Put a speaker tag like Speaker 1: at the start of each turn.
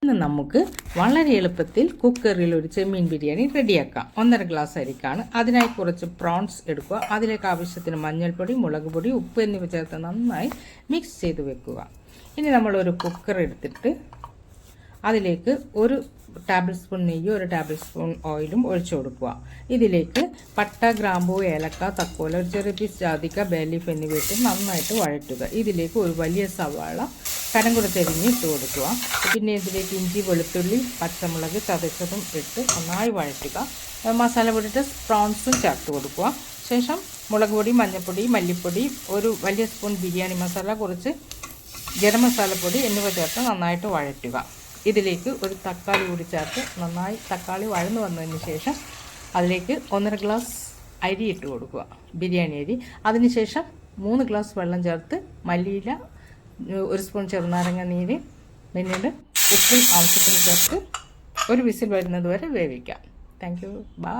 Speaker 1: ഇന്ന് നമുക്ക് വളരെ എളുപ്പത്തിൽ കുക്കറിൽ ഒരു ചെമ്മീൻ ബിരിയാണി റെഡിയാക്കാം. 1.5 ഗ്ലാസ് അരിക്കാണ്. അതിനായി കുറച്ച് പ്രോൺസ് എടുക്കുക. അതിലേക്ക് ആവശ്യത്തിന് മഞ്ഞൾപ്പൊടി, മുളക് പൊടി, ഉപ്പ് എന്നിവ ചേർത്ത് നന്നായി മിക്സ് ചെയ്ത് വെക്കുക. ഇനി നമ്മളൊരു കുക്കർ എടുത്തിട്ട് അതിലേക്ക് 1 ടേബിൾ സ്പൂൺ നെയ്യും 1 ടേബിൾ സ്പൂൺ ഓയിലും ഒഴിച്ചു കൊടുക്കുക. ഇതിലേക്ക് പട്ട, ഗ്രാമ്പൂ, ഏലക്ക, തക്കോല, ഒരു ചെറിയ പീസ് ജാതിക്ക, ബേ ലീഫ് എന്നിവ ഇട്ട് നന്നായിട്ട് വഴറ്റുക. ഇതിലേക്ക് ഒരു വലിയ സവാള കനം കൊടുത്ത് എരിഞ്ഞ് ഇട്ട് കൊടുക്കുക. പിന്നെ ഇതിലേക്ക് ഇഞ്ചി, വെളുത്തുള്ളി, പച്ചമുളക് ചതച്ചതും ഇട്ട് നന്നായി വഴറ്റുക. മസാല പൊടിയിട്ട് പ്രോൺസും ചേർത്ത് കൊടുക്കുക. ശേഷം മുളക് പൊടി, മഞ്ഞൾപ്പൊടി, മല്ലിപ്പൊടി, ഒരു വലിയ സ്പൂൺ ബിരിയാണി മസാല, കുറച്ച് ഗരം മസാലപ്പൊടി എന്നിവ ചേർത്ത് നന്നായിട്ട് വഴറ്റുക. ഇതിലേക്ക് ഒരു തക്കാളി കൂടി ചേർത്ത് നന്നായി തക്കാളി വഴന്നു വന്നതിന് ശേഷം അതിലേക്ക് 1.5 ഗ്ലാസ് അരി ഇട്ട് കൊടുക്കുക, ബിരിയാണി അരി. അതിനുശേഷം 3 ഗ്ലാസ് വെള്ളം ചേർത്ത് മല്ലിയില, 1 സ്പൂൺ ചെറുനാരങ്ങ നീര്, പിന്നീട് ഉപ്പും ആവശ്യത്തിന് ചേർത്ത് ഒരു വിസിൽ വരുന്നത് വരെ വേവിക്കാം. Thank you. ബൈ.